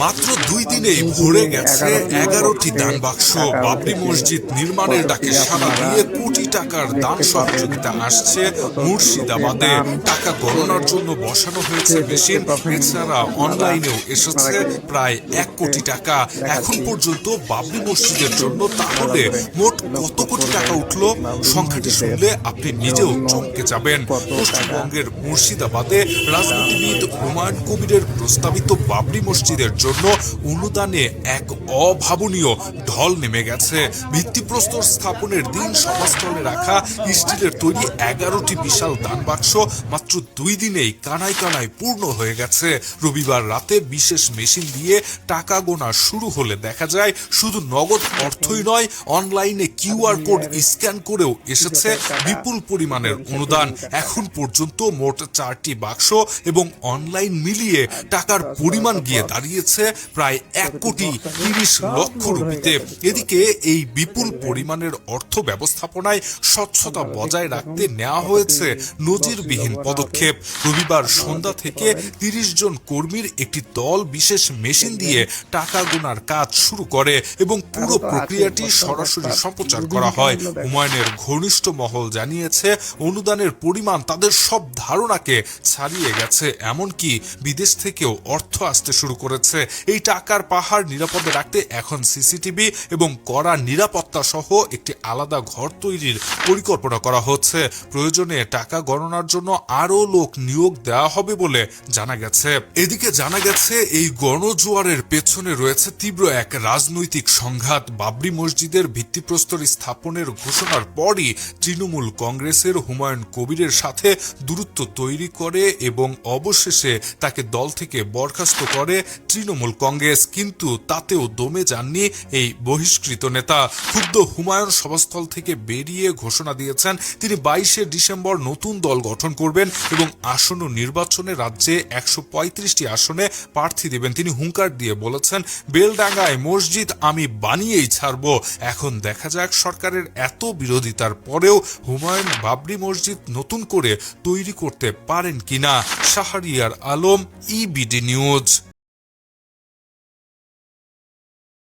মাত্র 2 দিনেই ভরে গেছে 11টি দান বাক্স। বাবরি মসজিদ নির্মাণের ডাকে সাড়া দিয়ে কোটি টাকার দান সহযোগিতা আসছে মুর্শিদাবাদে। টাকা গণনার জন্য বসানো হয়েছে মেশিন, এছাড়া অনলাইনেও এসেছে প্রায় 1 কোটি টাকা। এখন পর্যন্ত বাবরি মসজিদের জন্য তাহলে মোট কত কোটি টাকা উঠল? সংখ্যাটি শুনলে আপনি নিজেও চমকে যাবেন। পশ্চিমবঙ্গের মুর্শিদাবাদে রাজনীতিবিদ হুমায়ুন কবিরের প্রস্তাবিত বাবরি মসজিদের জন্য অনুদানে এক অভাবনীয় ঢল নেমে গেছে। ভিত্তিপ্রস্তর স্থাপনের দিন সভাস্থলে রাখা স্টিলের তৈরি 11টি বিশাল দান বাক্স মাত্র 2 দিনেই কানায় কানায় পূর্ণ হয়ে গেছে। রবিবার রাতে বিশেষ মেশিন দিয়ে টাকা গোনা শুরু হলে দেখা যায় শুধু নগদ অর্থই নয়, অনলাইনে কিউআর কোড স্ক্যান করেও এসেছে বিপুল পরিমাণের অনুদান। এখন পর্যন্ত মোট 4টি বাক্স এবং অনলাইন মিলিয়ে টাকার পরিমাণ গিয়ে দাঁড়িয়েছে প্রায় 1 কোটি 30 লক্ষ রুপিতে। এদিকে এই বিপুল পরিমাণের অর্থ ব্যবস্থাপনায় স্বচ্ছতা বজায় রাখতে নেওয়া হয়েছে নজিরবিহীন পদক্ষেপ। রবিবার সন্ধ্যা থেকে 30 জন কর্মীর একটি দল বিশেষ মেশিন দিয়ে টাকা গোনার কাজ শুরু করে এবং পুরো প্রক্রিয়াটি সরাসরি সম্প্রচার করা হয়। হুমায়ুনের ঘনিষ্ঠ মহল জানিয়েছে অনুদানের পরিমাণ তাদের সব ধারণাকে ছাড়িয়ে গেছে, এমনকি বিদেশ থেকেও অর্থ আসতে শুরু করেছে। এই টাকার পাহাড় নিরাপদে রাখতে এখন সিসিটিভি এবং কড়া নিরাপত্তা সহ একটি আলাদা ঘর তৈরির পরিকল্পনা করা হচ্ছে। প্রয়োজনে টাকা গণনার জন্য আরো লোক নিয়োগ দেওয়া হবে বলে জানা গেছে। এদিকে জানা গেছে এই গণজোয়ারের পেছনে রয়েছে তীব্র এক রাজনৈতিক সংঘাত। বাবরি মসজিদের ভিত্তিপ্রস্তর স্থাপনের ঘোষণার পরই তৃণমূল কংগ্রেসের হুমায়ুন কবিরের সাথে দূরত্ব তৈরি করে এবং অবশেষে তাকে দল থেকে বরখাস্ত করে তৃণমূল কংগ্রেস। কিন্তু তাতেও দমে যাননি এই বহিষ্কৃত নেতা। ক্ষুব্ধ হুমায়ুন সভাস্থল থেকে বেরিয়ে ঘোষণা দিয়েছেন তিনি 22শে ডিসেম্বর নতুন দল গঠন করবেন এবং আসন্ন নির্বাচনে রাজ্যে 135টি আসনে প্রার্থী দেবেন। তিনি হুঙ্কার দিয়ে বলেছেন, বেলডাঙ্গায় মসজিদ আমি বানিয়েই ছাড়ব। এখন দেখা যাক সরকারের এত বিরোধিতার পরেও হুমায়ুন বাবরি মসজিদ নতুন করে তৈরি করতে পারেন কিনা। Shahriar Alam, EBD news.